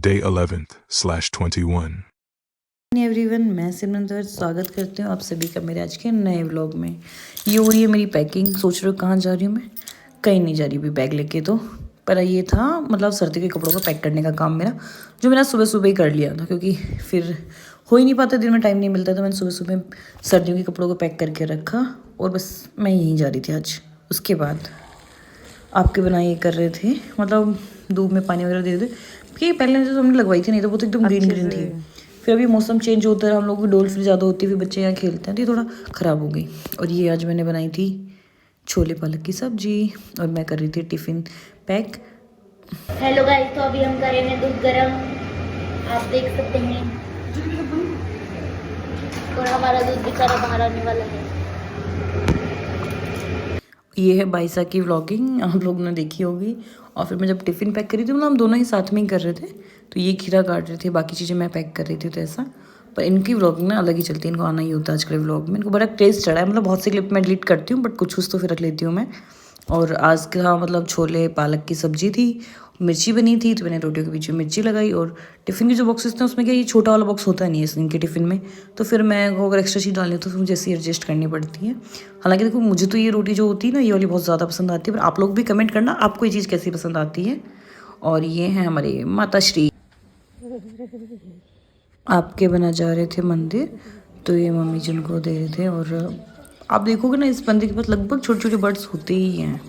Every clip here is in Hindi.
Day 11/21. एवरीवन, मैं सिमरन दर्द स्वागत करती हूँ आप सभी का मेरे आज के नए व्लॉग में। ये हो रही है मेरी पैकिंग। सोच रहे हो कहाँ जा रही हूँ मैं? कहीं नहीं जा रही अभी बैग लेके तो। पर ये था मतलब सर्दी के कपड़ों को पैक करने का काम मेरा, जो मैंने सुबह सुबह ही कर लिया था क्योंकि फिर हो ही नहीं पाता, दिन में टाइम नहीं मिलता। तो मैंने सुबह सुबह सर्दियों के कपड़ों को पैक करके रखा और बस मैं यहीं जा रही थी आज। उसके बाद आपके बनाए ये कर रहे थे, मतलब धूप में पानी वगैरह दे दे कि पहले जो हमने लगवाई थी नहीं तो वो तो एकदम ग्रीन ग्रीन थी। फिर अभी मौसम चेंज होता है, हम लोग की डोल फिर ज़्यादा होती है, फिर बच्चे यहाँ खेलते हैं तो ये थोड़ा ख़राब हो गई। और ये आज मैंने बनाई थी छोले पालक की सब्जी और मैं कर रही थी टिफ़िन पैक। हेलो गाइस, तो अभी हम करेंगे दूध गरम, आप देख सकते हैं। और हमारा दूध बेचारा बाहर आने वाला है। ये है बाइसा की व्लॉगिंग, आप लोगों ने देखी होगी। और फिर मैं जब टिफ़िन पैक कर रही थी, मतलब हम दोनों ही साथ में ही कर रहे थे, तो ये खीरा काट रहे थे, बाकी चीज़ें मैं पैक कर रही थी। तो ऐसा, पर इनकी व्लॉगिंग ना अलग ही चलती है, इनको आना ही होता है आजकल व्लॉग में। इनको बड़ा टेस्ट चढ़ा है, मतलब बहुत सी क्लिप मैं डिलीट करती हूँ बट कुछ कुछ तो फिर रख लेती हूँ मैं। और आज का मतलब छोले पालक की सब्जी थी, मिर्ची बनी थी, तो मैंने रोटियों के बीच में मिर्ची लगाई। और टिफ़िन के जो बॉक्सेस थे उसमें क्या ये छोटा वाला बॉक्स होता नहीं है इनके टिफ़िन में, तो फिर मैं अगर एक्स्ट्रा चीज़ डालनी हो तो मुझे ऐसे एडजस्ट करनी पड़ती है। हालांकि देखो, मुझे तो ये रोटी जो होती है ना, ये वाली बहुत ज़्यादा पसंद आती है, पर आप लोग भी कमेंट करना आपको ये चीज़ कैसी पसंद आती है। और ये हैं हमारे माता श्री, आपके बना जा रहे थे मंदिर, तो ये मम्मी जिनको दे रहे थे। और आप देखोगे ना, इस मंदिर के पास लगभग छोटे छोटे बर्ड्स होते ही हैं।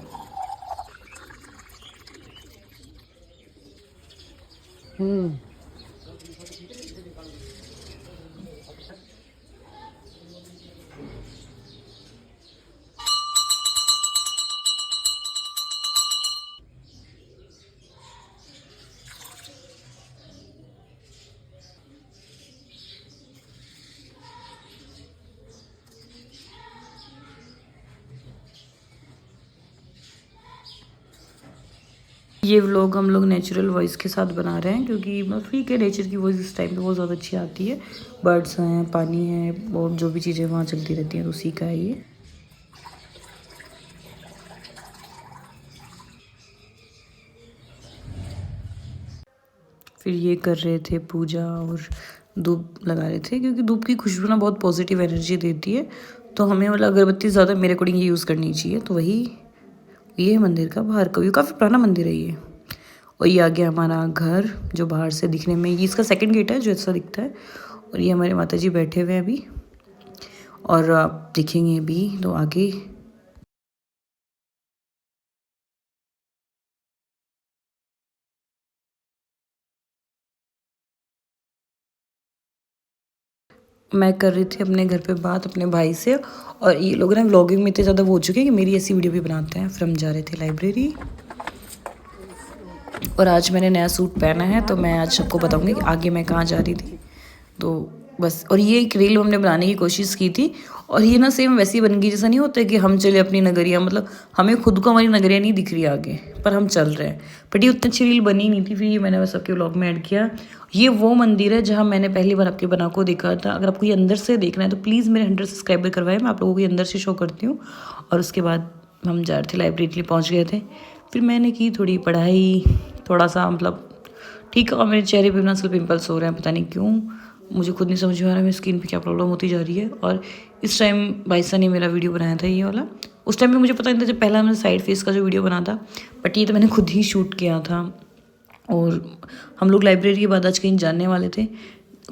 ये व्लॉग हम लोग नेचुरल वॉइस के साथ बना रहे हैं क्योंकि ठीक है, नेचर की वॉइस इस टाइम पे बहुत ज़्यादा अच्छी आती है। बर्ड्स हैं, पानी है और जो भी चीज़ें वहाँ चलती रहती हैं, तो उसी का है ये। फिर ये कर रहे थे पूजा और धूप लगा रहे थे, क्योंकि धूप की खुशबू ना बहुत पॉजिटिव एनर्जी देती है, तो हमें मतलब अगरबत्ती ज़्यादा मेरे अकॉर्डिंग ये यूज़ करनी चाहिए। तो वही ये मंदिर का बाहर का व्यू, काफ़ी पुराना मंदिर है ये। और ये आ गया हमारा घर, जो बाहर से दिखने में ये इसका सेकंड गेट है जो ऐसा दिखता है। और ये हमारे माता जी बैठे हुए हैं अभी, और आप दिखेंगे अभी तो आगे। मैं कर रही थी अपने घर पे बात अपने भाई से, और ये लोग ना व्लॉगिंग में इतने ज़्यादा वो हो चुके हैं कि मेरी ऐसी वीडियो भी बनाते हैं। फिर हम जा रहे थे लाइब्रेरी, और आज मैंने नया सूट पहना है, तो मैं आज सबको बताऊंगी कि आगे मैं कहाँ जा रही थी। तो बस, और ये एक रील हमने बनाने की कोशिश की थी, और ये ना सेम वैसी बन गई जैसा नहीं होता कि हम चले अपनी नगरिया, मतलब हमें खुद को हमारी नगरिया नहीं दिख रही आगे, पर हम चल रहे हैं। बट ये उतनी अच्छी रील बनी नहीं थी, फिर ये मैंने बस सबके व्लॉग में ऐड किया। ये वो मंदिर है जहाँ मैंने पहली बार आपके बना को देखा था। अगर आपको ये अंदर से देखना है तो प्लीज़ मेरे 100 सब्सक्राइबर करवाए, मैं आप लोगों को ये अंदर से शो करती हूँ। और उसके बाद हम जा रहे थे लाइब्रेरी के लिए, पहुँच गए थे। फिर मैंने की थोड़ी पढ़ाई, थोड़ा सा मतलब ठीक है। और मेरे चेहरे पे ना असल पिंपल्स हो रहे हैं, पता नहीं क्यों, मुझे खुद नहीं समझ में आ रहा है मेरी स्किन पे क्या प्रॉब्लम होती जा रही है। और इस टाइम बाइसा ने मेरा वीडियो बनाया था ये वाला, उस टाइम पे मुझे पता नहीं था, जब पहला मैंने साइड फेस का जो वीडियो बना था, बट ये तो मैंने खुद ही शूट किया था। और हम लोग लाइब्रेरी के बाद आज कहीं जाने वाले थे।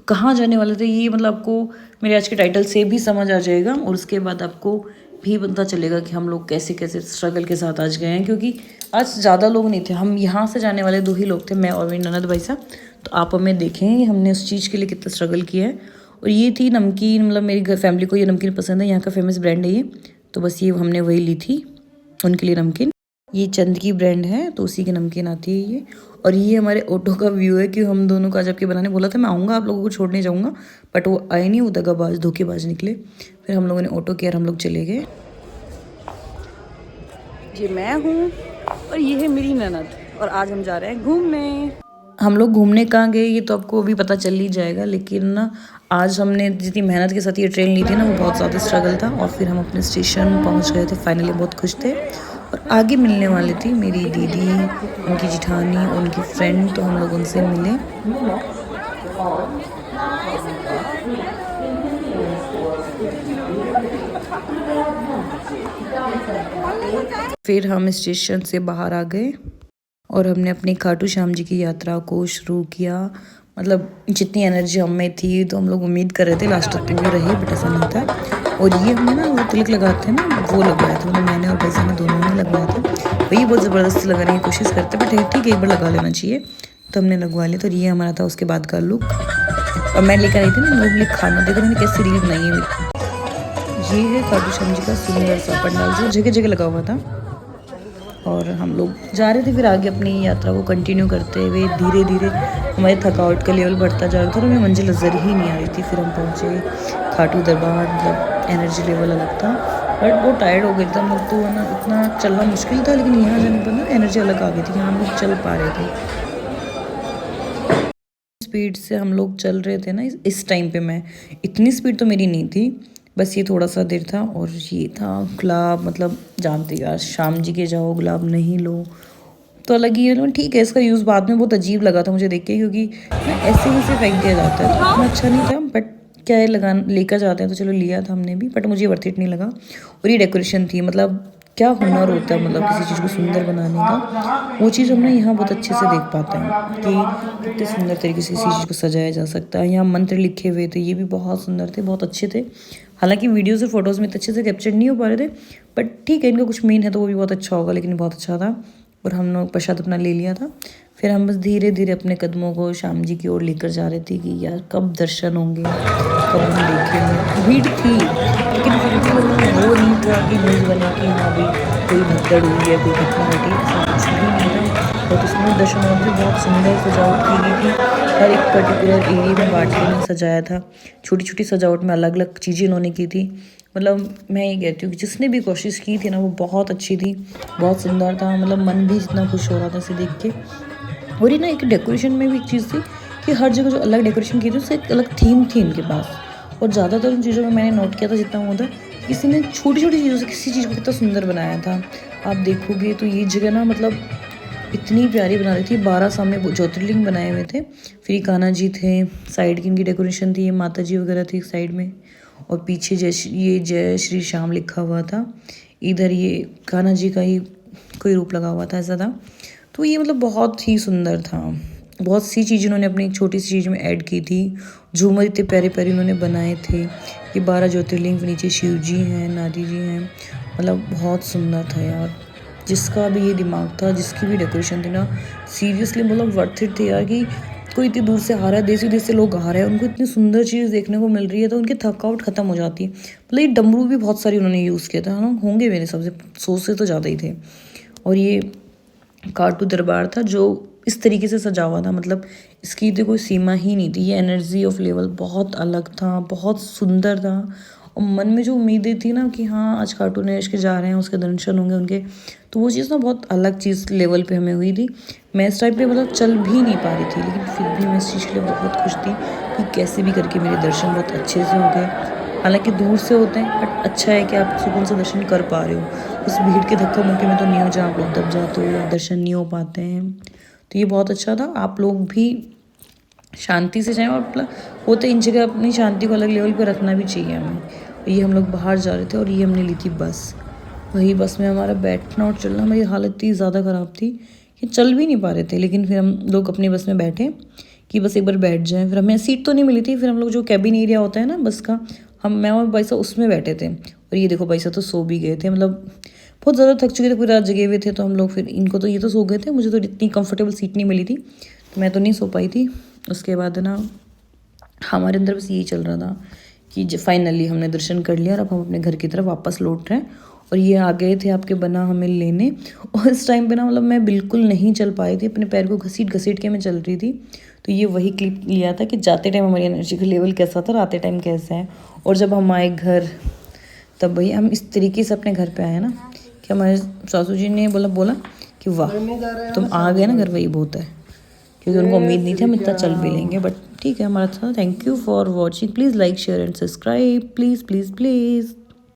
कहाँ जाने वाले थे ये मतलब आपको मेरे आज के टाइटल से भी समझ आ जाएगा, और उसके बाद आपको भी पता चलेगा कि हम लोग कैसे कैसे स्ट्रगल के साथ आज गए हैं। क्योंकि आज ज़्यादा लोग नहीं थे, हम यहाँ से जाने वाले 2 ही लोग थे, मैं और मेरी ननद भाई साहब। तो आप हमें देखें हमने उस चीज़ के लिए कितना स्ट्रगल किया है। और ये थी नमकीन, मतलब मेरी घर फैमिली को ये नमकीन पसंद है, यहाँ का फेमस ब्रांड है ये, तो बस ये हमने वही ली थी उनके लिए नमकीन। ये चंद की ब्रांड है, तो उसी की नमकीन आती है ये। और ये हमारे ऑटो का व्यू है कि हम दोनों का जब के बनाने बोला था मैं आऊँगा आप लोगों को छोड़ने जाऊँगा, बट वो आए नहीं, वो दगाबाज धोखेबाज निकले। फिर हम लोगों ने ऑटो किया और हम लोग चले गए। ये मैं हूँ और ये है मेरी ननद, और आज हम जा रहे हैं घूमने। हम लोग घूमने कहाँ गए ये तो आपको अभी पता चल ही जाएगा, लेकिन ना आज हमने जितनी मेहनत के साथ ये ट्रेन ली थी ना, वो बहुत ज़्यादा स्ट्रगल था। और फिर हम अपने स्टेशन पहुँच गए थे फाइनली, बहुत खुश थे। और आगे मिलने वाली थी मेरी दीदी, उनकी जिठानी और उनकी फ्रेंड, तो हम लोग उनसे मिले। फिर हम स्टेशन से बाहर आ गए और हमने अपनी खाटू श्याम जी की यात्रा को शुरू किया। मतलब जितनी एनर्जी हम में थी तो हम लोग उम्मीद कर रहे थे लास्ट तक भी रहे, बट ऐसा नहीं था। और ये हमने ना वो तिलक लगाते हैं ना, वो लगवाया था, मतलब मैंने और पैसा ने दोनों ने लगवाया था। वही बहुत ज़बरदस्ती लगाने की कोशिश करते, बट ठीक है एक बार लगा लेना चाहिए, तो हमने लगवा लिया। तो ये हमारा था उसके बाद का लुक। और मैं लेकर आई थी ना लोग लिए खाना, देखो मैंने कैसी रील बनाई है मेरी। ये है खाटू श्याम जी का सुंदर सा पंडाल जो जगह जगह लगा हुआ था। और हम लोग जा रहे थे फिर आगे अपनी यात्रा को कंटिन्यू करते हुए। धीरे धीरे हमारे थकावट का लेवल बढ़ता जा रहा था और हमें मंजिल नजर ही नहीं आ रही थी। फिर हम पहुँचे खाटू दरबार, मतलब एनर्जी लेवल अलग था, बट बहुत टायर्ड हो गया था हम लोग, तो है ना इतना चलना मुश्किल था। लेकिन यहाँ जाने पर ना एनर्जी अलग आ गई थी, यहाँ हम लोग चल पा रहे थे। स्पीड से हम लोग चल रहे थे ना इस टाइम पे, मैं इतनी स्पीड तो मेरी नहीं थी, बस ये थोड़ा सा देर था। और ये था गुलाब, मतलब जानते यार श्याम जी के जाओ गुलाब नहीं लो तो अलग ही है। ठीक है, इसका यूज़ बाद में बहुत अजीब लगा था मुझे देख के, क्योंकि ऐसे ही से फेंक दिया जाता है तो इतना अच्छा नहीं था। बट क्या है, लगा लेकर जाते हैं तो चलो लिया था हमने भी, बट मुझे वर्थ इट नहीं लगा। और ये डेकोरेशन थी, मतलब क्या हुनर होता है मतलब किसी चीज़ को सुंदर बनाने का, वो चीज़ हमने यहाँ बहुत अच्छे से देख पाते हैं कि कितने सुंदर तरीके से किसी चीज़ को सजाया जा सकता है। यहाँ मंत्र लिखे हुए थे, ये भी बहुत सुंदर थे, बहुत अच्छे थे। हालांकि वीडियोज़ और फोटोज़ में इतने अच्छे से कैप्चर नहीं हो पा रहे थे, बट ठीक है, इनका कुछ मेन है तो वो भी बहुत अच्छा होगा, लेकिन बहुत अच्छा था। और हम लोग प्रसाद अपना ले लिया था। फिर हम बस धीरे धीरे अपने कदमों को श्याम जी की ओर लेकर जा रहे थे कि यार कब दर्शन होंगे, कब हम देखेंगे। भीड़ थी लेकिन फिर भी वो नहीं था कि न्यूज़ बने कि हाँ भाई कोई भगदड़ हुई है, कोई घटना घटी, ऐसा कुछ भी नहीं था। और उसमें दर्शन और भी बहुत सुंदर सजावट की गई थी, हर एक पर्टिकुलर एरिया में बांट के उन्होंने सजाया था। छोटी छोटी सजावट में अलग अलग चीज़ें इन्होंने की थी। मतलब मैं ये कहती हूँ कि जिसने भी कोशिश की थी ना वो बहुत अच्छी थी, बहुत सुंदर था। मतलब मन भी इतना खुश हो रहा था इसे देख के। और ये ना एक डेकोरेशन में भी एक चीज़ थी कि हर जगह जो अलग डेकोरेशन की थी उससे एक अलग थीम थी इनके पास। और ज़्यादातर उन चीज़ों में मैंने नोट किया था जितना हुआ था, किसी ने छोटी छोटी चीज़ों से किसी चीज़ को कितना सुंदर बनाया था। आप देखोगे तो ये जगह ना मतलब इतनी प्यारी बना रही थी। 12 सामने ज्योतिर्लिंग बनाए हुए थे, फिर ये कान्हा जी थे, साइड की इनकी डेकोरेशन थी, ये माता जी वगैरह थी साइड में, और पीछे जय श्री श्याम लिखा हुआ था। इधर ये कान्हा जी का ही कोई रूप लगा हुआ था, ऐसा था। तो ये मतलब बहुत ही सुंदर था। बहुत सी चीज़ उन्होंने अपनी एक छोटी सी चीज़ में ऐड की थी। झूमर इतने प्यारे प्यारे उन्होंने बनाए थे। ये 12 ज्योतिर्लिंग, नीचे शिव जी हैं, नारी जी हैं, मतलब बहुत सुंदर था यार। जिसका भी ये दिमाग था, जिसकी भी डेकोरेशन थी ना, सीरियसली मतलब वर्थ इट थे यार। कि कोई इतनी दूर से आ रहा है, देश विदेश से लोग आ रहे हैं, उनको इतनी सुंदर चीज़ देखने को मिल रही है तो उनकी थकावट खत्म हो जाती है। मतलब ये डमरू भी बहुत सारी उन्होंने यूज़ किया था, है ना, होंगे मेरे सबसे 100 से तो ज़्यादा ही थे। और ये खाटू दरबार था जो इस तरीके से सजा हुआ था, मतलब इसकी तो कोई सीमा ही नहीं थी। ये एनर्जी ऑफ लेवल बहुत अलग था, बहुत सुंदर था। और मन में जो उम्मीदें थी ना कि हाँ आज खाटू नरेश के जा रहे हैं, उसके दर्शन होंगे उनके, तो वो चीज़ ना बहुत अलग चीज़ लेवल पे हमें हुई थी। मैं इस टाइम पे मतलब चल भी नहीं पा रही थी, लेकिन फिर भी मैं इस चीज़ के लिए बहुत खुश थी कि कैसे भी करके मेरे दर्शन बहुत अच्छे से हो गए। हालांकि दूर से होते हैं, बट अच्छा है कि आप सुकून से दर्शन कर पा रहे हो। उस भीड़ के धक्का मुक्की में तो नहीं हो जहाँ आप लोग दब जाते हो या दर्शन नहीं हो पाते हैं। तो ये बहुत अच्छा था। आप लोग भी शांति से जाएं, और होते इन जगह अपनी शांति को अलग लेवल पे रखना भी चाहिए हमें। ये हम लोग बाहर जा रहे थे और ये हमने ली थी बस। वही बस में हमारा बैठना और चलना, मेरी हालत इतनी ज़्यादा ख़राब थी कि चल भी नहीं पा रहे थे। लेकिन फिर हम लोग अपनी बस में बैठे कि बस एक बार बैठ जाएं। फिर हमें सीट तो नहीं मिली थी, फिर हम लोग जो कैबिन एरिया होता है ना बस का, मैं और भाई साहब उसमें बैठे थे। और ये देखो भाई साहब तो सो भी गए थे, मतलब बहुत ज़्यादा थक चुके थे, पूरी रात जगे हुए थे। तो हम लोग फिर इनको तो ये तो सो गए थे, मुझे तो इतनी कंफर्टेबल सीट नहीं मिली थी तो मैं तो नहीं सो पाई थी। उसके बाद ना हमारे अंदर बस यही चल रहा था कि फाइनली हमने दर्शन कर लिया और अब हम अपने घर की तरफ वापस लौट रहे हैं। और ये आ गए थे आपके बना हमें लेने। और इस टाइम पे ना मतलब मैं बिल्कुल नहीं चल पाई थी, अपने पैर को घसीट घसीट के मैं चल रही थी। तो ये वही क्लिप लिया था कि जाते टाइम हमारी एनर्जी का लेवल कैसा था, आते टाइम कैसा है। और जब हम आए घर तब भाई हम इस तरीके से अपने घर पे आए ना कि हमारे सासू जी ने बोला कि वाह तुम आ गए ना घर, वही बहुत है। क्योंकि उनको उम्मीद नहीं थी हम इतना चल भी लेंगे, बट ठीक है हमारा था। Thank you for watching, please like share and subscribe, please please please.